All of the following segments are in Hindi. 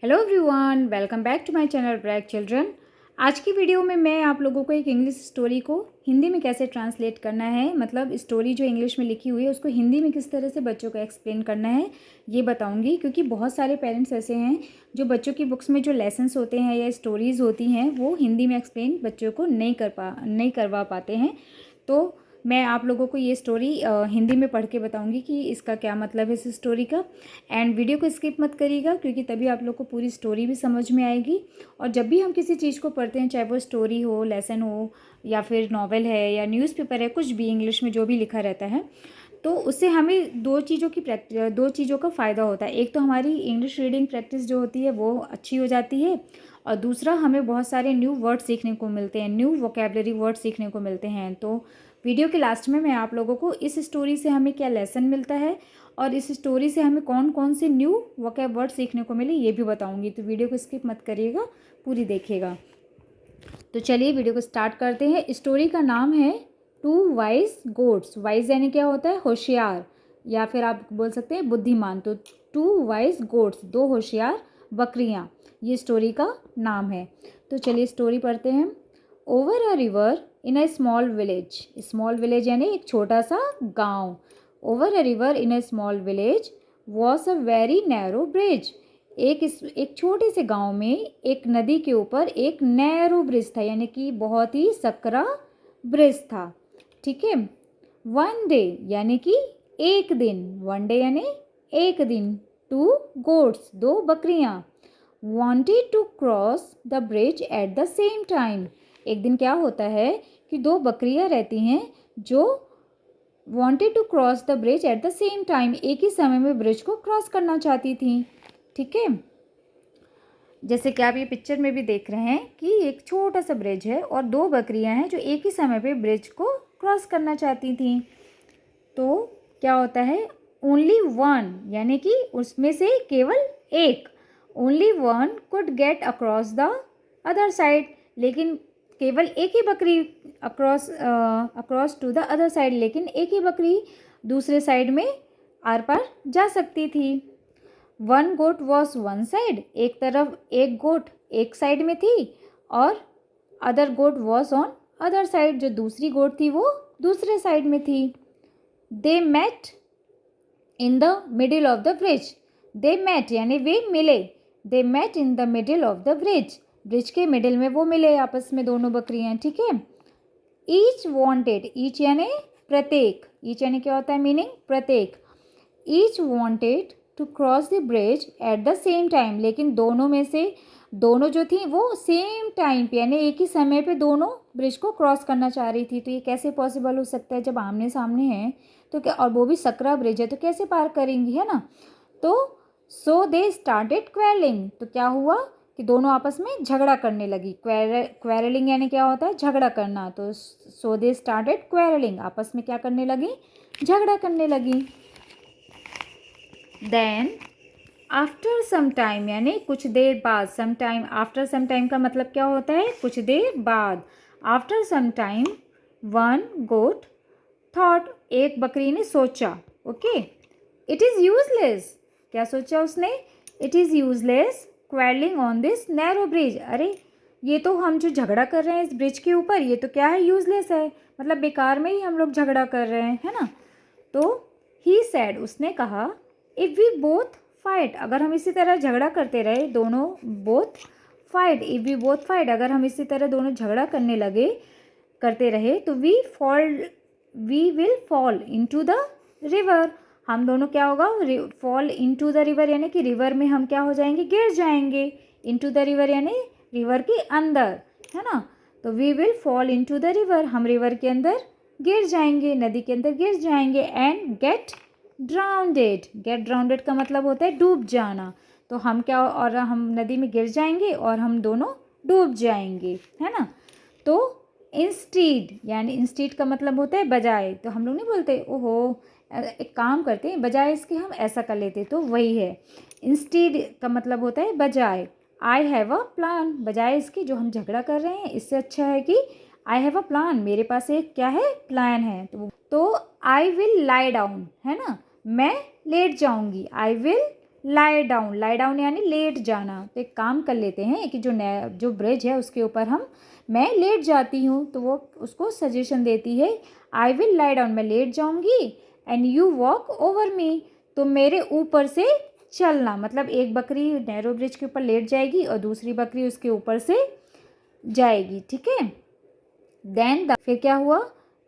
Hello everyone, welcome back to my channel Brack children. आज की वीडियो में मैं आप लोगों को एक इंग्लिश स्टोरी को हिंदी में कैसे ट्रांसलेट करना है, मतलब स्टोरी जो इंग्लिश में लिखी हुई है उसको हिंदी में किस तरह से बच्चों को एक्सप्लेन करना है ये बताऊंगी। क्योंकि बहुत सारे पेरेंट्स ऐसे हैं जो बच्चों की बुक्स में जो लेसन्स होते हैं या स्टोरीज़ होती हैं वो हिंदी में एक्सप्लेन बच्चों को नहीं करवा पाते हैं। तो मैं आप लोगों को ये स्टोरी हिंदी में पढ़ के बताऊंगी कि इसका क्या मतलब है इस स्टोरी का। एंड वीडियो को स्किप मत करिएगा क्योंकि तभी आप लोग को पूरी स्टोरी भी समझ में आएगी। और जब भी हम किसी चीज़ को पढ़ते हैं, चाहे वो स्टोरी हो, लेसन हो या फिर नॉवेल है या न्यूज़पेपर है, कुछ भी इंग्लिश में जो भी लिखा रहता है, तो उससे हमें दो चीज़ों का फ़ायदा होता है। एक तो हमारी इंग्लिश रीडिंग प्रैक्टिस जो होती है वो अच्छी हो जाती है, और दूसरा हमें बहुत सारे न्यू वर्ड सीखने को मिलते हैं, न्यू वोकेबलरी वर्ड सीखने को मिलते हैं। तो वीडियो के लास्ट में मैं आप लोगों को इस स्टोरी से हमें क्या लेसन मिलता है और इस स्टोरी से हमें कौन कौन से न्यू वोकैब वर्ड सीखने को मिले ये भी बताऊंगी। तो वीडियो को स्किप मत करिएगा, पूरी देखिएगा। तो चलिए वीडियो को स्टार्ट करते हैं। स्टोरी का नाम है टू वाइज गोट्स। वाइज यानी क्या होता है? होशियार, या फिर आप बोल सकते हैं बुद्धिमान। तो टू वाइज गोट्स, दो होशियार बकरियां, ये स्टोरी का नाम है। तो चलिए स्टोरी पढ़ते हैं। Over a river in a small village. Small village यानी एक छोटा सा गांव। Over a river in a small village was a very narrow bridge. एक छोटे से गांव में एक नदी के ऊपर एक नैरो ब्रिज था, यानी कि बहुत ही सकरा ब्रिज था। ठीक है। वन डे यानी कि एक दिन, वन डे यानी एक दिन। टू गोट्स, दो बकरियां, wanted to cross the bridge at the same time। एक दिन क्या होता है कि दो बकरियां रहती हैं जो wanted to cross the bridge at the same time, एक ही समय में ब्रिज को क्रॉस करना चाहती थी। ठीक है। जैसे कि आप ये पिक्चर में भी देख रहे हैं कि एक छोटा सा ब्रिज है और दो बकरियां हैं जो एक ही समय पे ब्रिज को क्रॉस करना चाहती थी। तो क्या होता है? ओनली वन, यानी कि उसमें से केवल एक, only one could get across the other side, लेकिन केवल एक ही बकरी across to the other side, लेकिन एक ही बकरी दूसरे साइड में आर पार जा सकती थी। One goat was one side, एक तरफ एक गोट एक साइड में थी और other goat was on other side, जो दूसरी गोट थी वो दूसरे साइड में थी। They met in the middle of the bridge. They met यानी वे मिले। They met in the middle of the bridge, bridge के मिडिल में वो मिले आपस में दोनों बकरियां। ठीक है। ईच वॉन्टेड, ईच यानी प्रत्येक, ईच यानी क्या होता है मीनिंग? प्रत्येक। Each wanted to cross the bridge at the same time, लेकिन दोनों में से दोनों जो थी वो सेम टाइम पे यानी एक ही समय पे दोनों ब्रिज को क्रॉस करना चाह रही थी। तो ये कैसे पॉसिबल हो सकता है? जब आमने सामने हैं तो क्या, और वो भी सकरा ब्रिज है, तो कैसे पार करेंगी, है ना? तो सो दे स्टार्टेड क्वेरलिंग, तो क्या हुआ कि दोनों आपस में झगड़ा करने लगी। क्वेरलिंग यानी क्या होता है? झगड़ा करना। तो सो दे स्टार्टेड क्वेरलिंग, आपस में क्या करने लगी? झगड़ा करने लगी। देन आफ्टर सम टाइम यानी कुछ देर बाद, some time, after some time का मतलब क्या होता है? कुछ देर बाद। After some time one goat thought, एक बकरी ने सोचा, ओके, इट इज़ यूजलेस। क्या सोचा उसने? It is useless quarrelling on this narrow bridge. अरे ये तो हम जो झगड़ा कर रहे हैं इस ब्रिज के ऊपर, ये तो क्या है? यूजलेस है, मतलब बेकार में ही हम लोग झगड़ा कर रहे हैं, है ना? तो ही सैड, उसने कहा, इफ़ वी बोथ फाइट, अगर हम इसी तरह झगड़ा करते रहे दोनों, both fight, if we both fight, अगर हम इसी तरह दोनों झगड़ा करते रहे तो we will fall into the river, हम दोनों क्या होगा? फॉल इनटू द रिवर यानी कि रिवर में हम क्या हो जाएंगे? गिर जाएंगे। इनटू द रिवर यानी रिवर के अंदर, है ना? तो we will fall into the river, हम रिवर के अंदर गिर जाएंगे, नदी के अंदर गिर जाएंगे। And get drowned, get drowned का मतलब होता है डूब जाना। तो हम क्या, और हम नदी में गिर जाएंगे और हम दोनों डूब जाएंगे, है ना? तो इंस्टीड, यानी इंस्टीड का मतलब होता है बजाय। तो हम लोग नहीं बोलते ओहो एक काम करते हैं, बजाय इसके हम ऐसा कर लेते, तो वही है। इंस्टीड का मतलब होता है बजाय। आई हैव अ प्लान, बजाय इसके जो हम झगड़ा कर रहे हैं इससे अच्छा है कि आई हैव अ प्लान, मेरे पास एक क्या है? प्लान है। तो आई विल लाई डाउन, है ना? मैं लेट जाऊंगी। आई विल लाई डाउन यानी लेट जाना। तो एक काम कर लेते हैं कि जो ब्रिज है उसके ऊपर मैं लेट जाती हूँ। तो वो उसको सजेशन देती है, आई विल लाई डाउन, मैं लेट जाऊँगी, and you walk over me, तो मेरे ऊपर से चलना। मतलब एक बकरी नैरो ब्रिज के ऊपर लेट जाएगी और दूसरी बकरी उसके ऊपर से जाएगी, ठीक है। फिर क्या हुआ,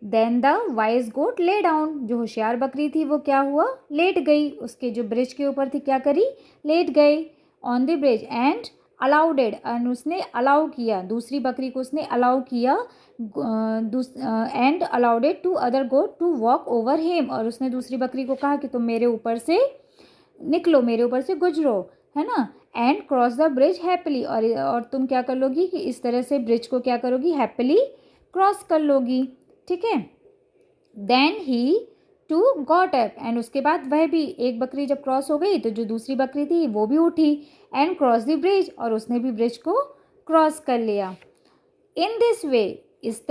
then the wise goat lay down, जो होशियार बकरी थी वो क्या हुआ, लेट गई, उसके जो ब्रिज के ऊपर थी क्या करी, लेट गई on the bridge, and allowed, and उसने अलाउ किया, दूसरी बकरी को उसने अलाउ किया, and allowed to other goat to walk over him, और उसने दूसरी बकरी को कहा कि तुम मेरे ऊपर से निकलो, मेरे ऊपर से गुजरो, है ना। And cross the bridge happily, और तुम क्या कर लोगी कि इस तरह से ब्रिज को क्या करोगी, हैप्पीली क्रॉस कर लोगी, ठीक है। Then he too got up, and उसके बाद वह भी, एक बकरी जब क्रॉस हो गई तो जो दूसरी बकरी थी वो भी उठी, एंड क्रॉस द ब्रिज, और उसने भी ब्रिज को क्रॉस कर लिया। इन दिस वे, इस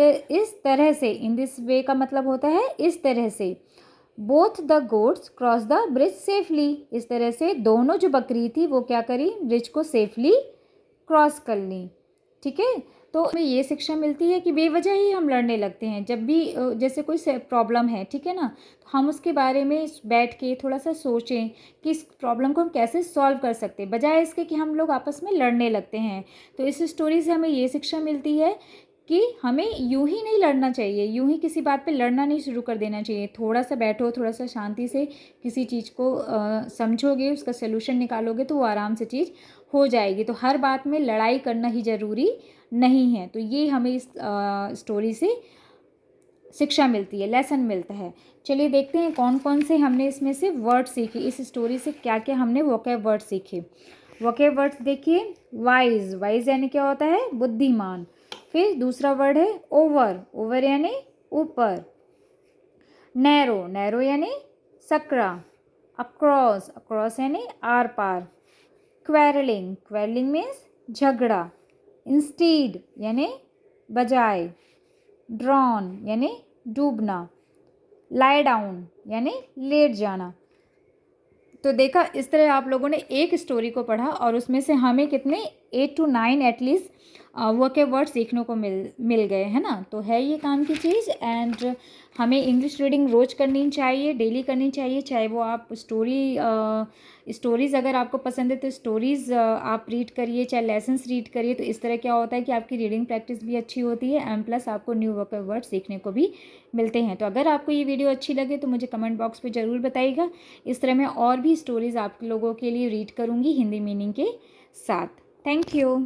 तरह से, इन दिस वे का मतलब होता है इस तरह से। Both the goats cross the bridge safely, इस तरह से दोनों जो बकरी थी वो क्या करी, ब्रिज को सेफली क्रॉस कर ली, ठीक है। तो हमें ये शिक्षा मिलती है कि बेवजह ही हम लड़ने लगते हैं। जब भी जैसे कोई प्रॉब्लम है, ठीक है ना, तो हम उसके बारे में बैठ के थोड़ा सा सोचें कि इस प्रॉब्लम को हम कैसे सॉल्व कर सकते हैं, बजाय इसके कि हम लोग आपस में लड़ने लगते हैं। तो इस स्टोरी से हमें ये शिक्षा मिलती है कि हमें यूं ही नहीं लड़ना चाहिए, यूं ही किसी बात पे लड़ना नहीं शुरू कर देना चाहिए। थोड़ा सा बैठो, थोड़ा सा शांति से किसी चीज़ को समझोगे, उसका सलूशन निकालोगे तो वो आराम से चीज़ हो जाएगी। तो हर बात में लड़ाई करना ही ज़रूरी नहीं है। तो ये हमें इस स्टोरी से शिक्षा मिलती है, लेसन मिलता है। चलिए देखते हैं कौन कौन से हमने इसमें से वर्ड सीखे, इस स्टोरी से क्या क्या हमने वोकैब वर्ड सीखे। वोकैब वर्ड्स देखिए, वाइज यानी क्या होता है, बुद्धिमान। फिर दूसरा वर्ड है ओवर यानी ऊपर। नैरो यानी सकरा। अक्रॉस यानी आर पार। क्वेरलिंग मीन्स झगड़ा। इंस्टीड यानी बजाय। ड्रॉन यानी डूबना। लाई डाउन यानी लेट जाना। तो देखा, इस तरह आप लोगों ने एक स्टोरी को पढ़ा और उसमें से हमें कितने 8 to 9 एटलीस्ट वोकैब वर्ड सीखने को मिल गए, है ना। तो है ये काम की चीज़। एंड हमें इंग्लिश रीडिंग रोज़ करनी चाहिए, डेली करनी चाहिए। चाहे वो आप स्टोरीज़ अगर आपको पसंद है तो स्टोरीज़ आप रीड करिए, चाहे लेसन्स रीड करिए। तो इस तरह क्या होता है कि आपकी रीडिंग प्रैक्टिस भी अच्छी होती है, एंड प्लस आपको न्यू वोकैब वर्ड सीखने को भी मिलते हैं। तो अगर आपको ये वीडियो अच्छी लगे तो मुझे कमेंट बॉक्स पे ज़रूर बताइएगा। इस तरह मैं और भी स्टोरीज़ आप लोगों के लिए रीड करूँगी हिंदी मीनिंग के साथ। Thank you.